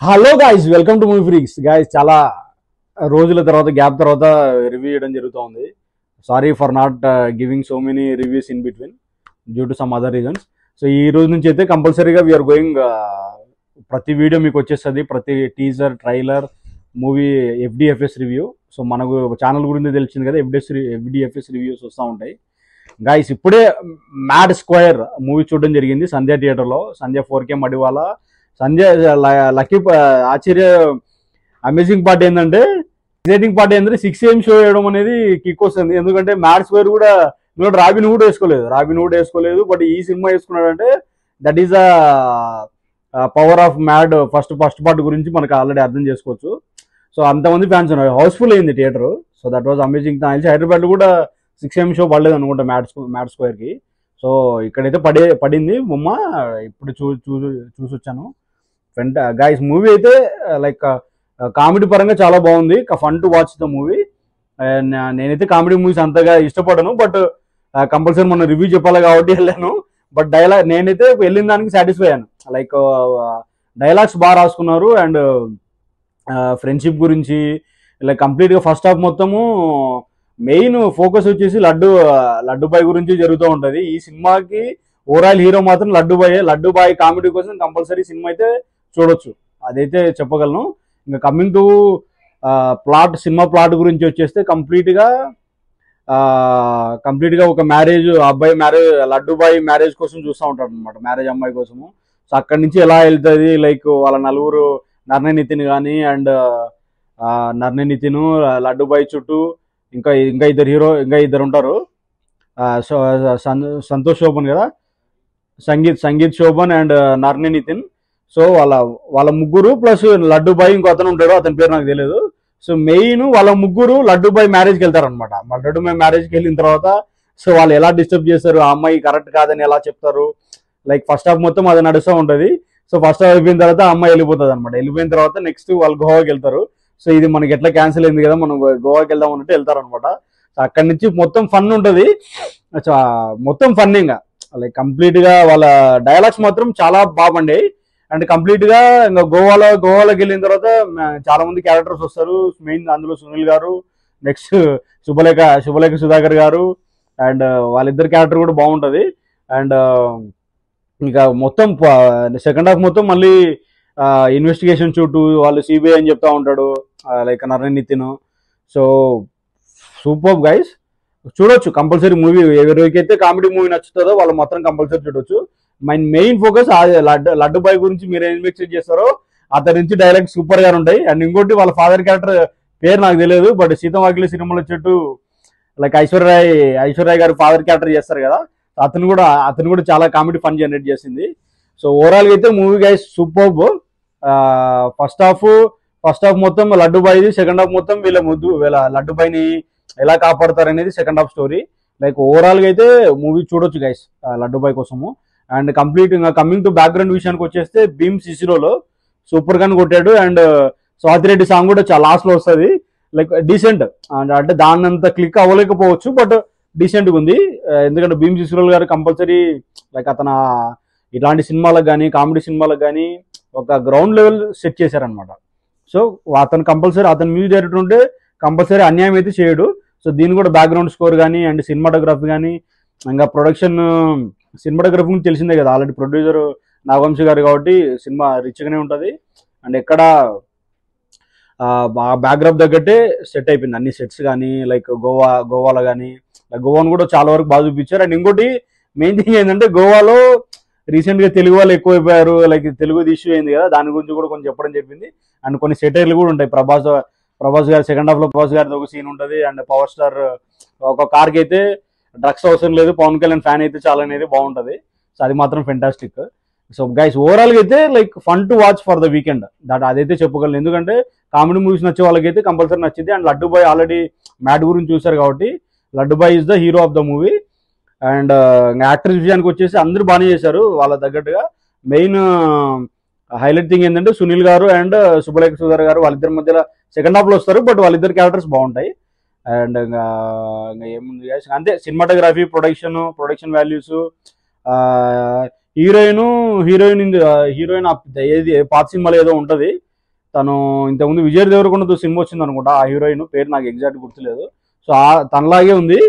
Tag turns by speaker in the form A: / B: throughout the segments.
A: Hello guys, welcome to movie freaks. Guys, చాలా రోజుల తర్వాత గ్యాప్ తర్వాత రివ్యూ చేయడం జరుగుతుంది. Sorry for not giving so many reviews in between due to some other reasons. So ఈ రోజు నుంచి అయితే కంపల్సరీగా వీఆర్ గోయింగ్, ప్రతి వీడియో మీకు వచ్చేస్తుంది, ప్రతి teaser, trailer, movie FDFS review. So మనకు ఛానల్ గురించి తెలిసింది కదా, ఎఫ్డిఎఫ్ఎస్ రివ్యూస్ వస్తూ ఉంటాయి. గాయ్స్, ఇప్పుడే మ్యాడ్ స్క్వేర్ మూవీ చూడడం జరిగింది సంధ్య థియేటర్లో. సంధ్య 4K మడివాల. సంధ్య లక్కీ ఆశ్చర్య అమేజింగ్ పార్ట్ ఏంటంటే, ఎక్సైటింగ్ పార్ట్ ఏంటంటే 6 AM షో వేయడం అనేది కిక్ వస్తుంది. ఎందుకంటే మ్యాడ్ స్క్వేర్ కూడా రాబిన్ హుడ్ వేసుకోలేదు. బట్ ఈ సినిమా వేసుకున్నాడంటే that is a power of Mad. First part గురించి మనకు ఆల్రెడీ అర్థం చేసుకోవచ్చు. సో అంతమంది ఫ్యాన్స్ ఉన్నారు, హౌస్ఫుల్ అయింది theatre. So that was amazing. తెలిసి హైదరాబాద్ కూడా 6 AM షో పడలేదు అనుకుంటా మ్యాడ్ స్క్వేర్కి. సో ఇక్కడైతే పడింది బొమ్మ. ఇప్పుడు చూసి వచ్చాను. గైస్, మూవీ అయితే లైక్ కామెడీ పరంగా చాలా బాగుంది. Fun to watch the movie. నేనైతే కామెడీ మూవీస్ అంతగా ఇష్టపడను, బట్ కంపల్సరీ మొన్న రివ్యూ చెప్పాలి కాబట్టి వెళ్ళాను. బట్ నేనైతే వెళ్ళిన దానికి సాటిస్ఫై అయ్యాను. లైక్ డైలాగ్స్ బాగా రాసుకున్నారు. అండ్ ఫ్రెండ్షిప్ గురించి లైక్ కంప్లీట్గా ఫస్ట్ హాఫ్ మొత్తము మెయిన్ ఫోకస్ వచ్చేసి లడ్డుబాయ్ గురించి జరుగుతూ ఉంటుంది. ఈ సినిమాకి ఓవరాల్ హీరో మాత్రం లడ్డుబాయ్ కామెడీ కోసం కంపల్సరీ సినిమా అయితే చూడొచ్చు, అదైతే చెప్పగలను. ఇంకా కమింగ్ టు సినిమా ప్లాట్ గురించి వచ్చేస్తే కంప్లీట్గా ఒక లడ్డుబాయ్ మ్యారేజ్ కోసం చూస్తూ ఉంటాడు అనమాట, మ్యారేజ్ అమ్మాయి కోసము. సో అక్కడి నుంచి ఎలా వెళ్తుంది, లైక్ వాళ్ళ నలుగురు నర్నే నితిన్ కానీ, అండ్ నర్నే నితిన్, లడ్డుబాయ్ చుట్టూ ఇంకా ఇద్దరు ఉంటారు. సో సంతోష్ శోభన్ కదా, సంగీత్ శోభన్ అండ్ నర్నే నితిన్. సో వాళ్ళ ముగ్గురు ప్లస్ లడ్డుబాయ్ ఇంకో అతను ఉంటాడు, అతని పేరు నాకు తెలియదు. సో మెయిన్ వాళ్ళ ముగ్గురు లడ్డుబాయ్ మ్యారేజ్కి వెళ్తారు అనమాట. లడ్డుబాయ్ మ్యారేజ్కి వెళ్ళిన తర్వాత సో వాళ్ళు ఎలా డిస్టర్బ్ చేస్తారు, ఆ అమ్మాయి కరెక్ట్ కాదని ఎలా చెప్తారు, లైక్ ఫస్ట్ హాఫ్ మొత్తం అది నడుస్తూ ఉంటుంది. సో ఫస్ట్ హాఫ్ అయిపోయిన తర్వాత ఆ అమ్మాయి వెళ్ళిపోతుంది అనమాట. వెళ్ళిపోయిన తర్వాత నెక్స్ట్ వాళ్ళు గోవాకి వెళ్తారు. సో ఇది మనకి ఎట్లా క్యాన్సిల్ అయింది కదా, మనం గోవాకి వెళ్దాం అన్నట్టు వెళ్తారు అనమాట. సో అక్కడి నుంచి మొత్తం ఫన్ ఉంటుంది, మొత్తం ఫన్నింగ్. లైక్ కంప్లీట్ గా వాళ్ళ డైలాగ్స్ మాత్రం చాలా బాగుండేవి. అండ్ కంప్లీట్ గా ఇంకా గోవాలోకి వెళ్ళిన తర్వాత చాలా మంది క్యారెక్టర్స్ వస్తారు. మెయిన్ అందులో సునీల్ గారు, నెక్స్ట్ శుభలేఖ సుధాకర్ గారు, అండ్ వాళ్ళిద్దరు క్యారెక్టర్ కూడా బాగుంటది. అండ్ ఇంకా మొత్తం సెకండ్ హాఫ్ మొత్తం మళ్ళీ ఇన్వెస్టిగేషన్ చుట్టూ వాళ్ళు సిబిఐ అని చెప్తా ఉంటాడు, like Narne Nithin. So super guys, చూడొచ్చు కంపల్సరీ మూవీ. ఎవరికైతే కామెడీ మూవీ నచ్చుతుందో వాళ్ళు మాత్రం కంపల్సరీ చూడొచ్చు. మెయిన్ ఫోకస్ లడ్డుబాయ్ గురించి మీరు ఏం ఎక్స్పెక్ట్ చేస్తారో అతని నుంచి డైలాగ్ సూపర్ గా ఉంటాయి. అండ్ ఇంకోటి వాళ్ళ ఫాదర్ క్యారెక్టర్ పేరు నాకు తెలియదు, బట్ సీతవాకిలి సినిమాలో చెట్టు లైక్ ఐశ్వర్య గారు ఫాదర్ క్యారెక్టర్ చేస్తారు కదా, అతను కూడా చాలా కామెడీ ఫన్ జనరేట్ చేసింది. సో ఓవరాల్ గా అయితే movie guys super. First half మొత్తం లడ్డుబాయ్ది, సెకండ్ హాఫ్ మొత్తం వీళ్ళ లడ్డుబాయ్ని ఎలా కాపాడతారు అనేది second half story. Like overall గా అయితే మూవీ చూడొచ్చు గైస్ లడ్డుబాయ్ కోసము. అండ్ కంప్లీట్ ఇంకా కమింగ్ టు బ్యాక్గ్రౌండ్ విషయానికి వచ్చేస్తే భీమ్ సిసిరోలో సూపర్ గాని కొట్టాడు. అండ్ స్వాతిరెడ్డి సాంగ్ కూడా చాలా లాస్ట్ లో వస్తుంది, లైక్ డీసెంట్. అంటే దాన్ని అంత క్లిక్ అవ్వలేకపోవచ్చు, బట్ డీసెంట్ గా ఉంది. ఎందుకంటే భీమ్ సిసిరోల్ గారు కంపల్సరీ లైక్ అతను ఇలాంటి సినిమాలకు కానీ, కామెడీ సినిమాలకు కానీ ఒక గ్రౌండ్ లెవెల్ సెట్ చేశారనమాట. సో అతను మ్యూజిక్ డైరెక్టర్ ఉంటే కంపల్సరీ అన్యాయం అయితే చేయడు. సో దీని కూడా బ్యాక్గ్రౌండ్ స్కోర్ కానీ, అండ్ సినిమాటోగ్రఫీ కానీ, ఇంకా ప్రొడక్షన్ సినిమాటోగ్రఫీ గురించి తెలిసిందే కదా, ఆల్రెడీ ప్రొడ్యూసర్ నాగవంశీ గారు కాబట్టి సినిమా రిచ్ గానే ఉంటుంది. అండ్ ఎక్కడ బ్యాక్గ్రౌండ్ తగ్గట్టే సెట్ అయిపోయింది, అన్ని సెట్స్ కానీ, లైక్ గోవాలో కానీ, గోవాను కూడా చాలా వరకు బాగా చూపించారు. అండ్ ఇంకోటి మెయిన్ థింగ్ ఏంటంటే, గోవాలో రీసెంట్ గా తెలుగు వాళ్ళు ఎక్కువైపోయారు, లైక్ తెలుగు ఇష్యూ అయింది కదా, దాని గురించి కూడా కొంచెం చెప్పడం చెప్పింది. అండ్ కొన్ని సెటైర్లు కూడా ఉంటాయి. ప్రభాస్ గారు సెకండ్ హాఫ్ లో ప్రభాస్ గారిది ఒక సీన్ ఉంటుంది. అండ్ పవర్ స్టార్ ఒక కార్కి అయితే డ్రగ్స్ అవసరం లేదు, పవన్ కళ్యాణ్ ఫ్యాన్ అయితే చాలా అనేది బాగుంటది. సో అది మాత్రం ఫెంటాస్టిక్. సో గైస్ ఓవరాల్ గా అయితే like fun to watch for the weekend, అదైతే చెప్పగలను. ఎందుకంటే కామెడీ మూవీస్ నచ్చే వాళ్ళకైతే కంపల్సరీ నచ్చింది. అండ్ లడ్డుబాయ్ ఆల్రెడీ మ్యాడ్ గురించి చూసారు కాబట్టి Laddu bhai is the hero of the movie. And actors విషయానికి వచ్చేసి అందరూ బాగానే చేశారు వాళ్ళ తగ్గట్టుగా. మెయిన్ హైలైట్ థింగ్ ఏంటంటే సునీల్ గారు అండ్ శుభలేఖ సుధాకర్ గారు వాళ్ళిద్దరి మధ్యలో సెకండ్ హాఫ్ లో వస్తారు, బట్ వాళ్ళిద్దరు క్యారెక్టర్స్ బాగుంటాయి. అండ్ ఇంకా ఏముంది అంతే, సినిమాటోగ్రఫీ, ప్రొడక్షన్ వాల్యూస్, హీరోయిన్ ఏది పాత సినిమాలో ఏదో ఉంటది, తను ఇంతకుముందు విజయ్ దేవరకొండతో సినిమా వచ్చింది అనుకుంటా, ఆ హీరోయిన్ పేరు నాకు ఎగ్జాక్ట్ గుర్తులేదు. సో తనలాగే ఉంది,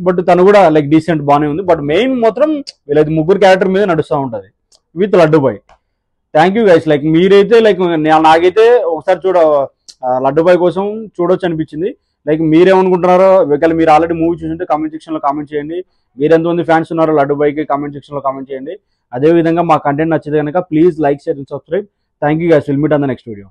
A: బట్ తను కూడా లైక్ డీసెంట్ బాగానే ఉంది. బట్ మెయిన్ మాత్రం వీళ్ళది ముగ్గురు క్యారెక్టర్ మీద నడుస్తూ ఉంటుంది with laddu boy. Thank you guys. Like మీరైతే లైక్ నాకైతే ఒకసారి లడ్డు బాయ్ కోసం చూడొచ్చు అనిపించింది. లైక్ మీరేమనుకుంటున్నారో, ఒకవేళ మీరు ఆల్రెడీ మూవీ చూసింటే కామెంట్ సెక్షన్ లో కామెంట్ చేయండి. మీరు ఎంతమంది ఫ్యాన్స్ ఉన్నారో లడ్డు బాయ్కి కామెంట్ సెక్షన్ లో కామెంట్ చేయండి. అదే విధంగా మా కంటెంట్ నచ్చితే కనుక please like, share and subscribe. Thank you guys. Will meet on the next video.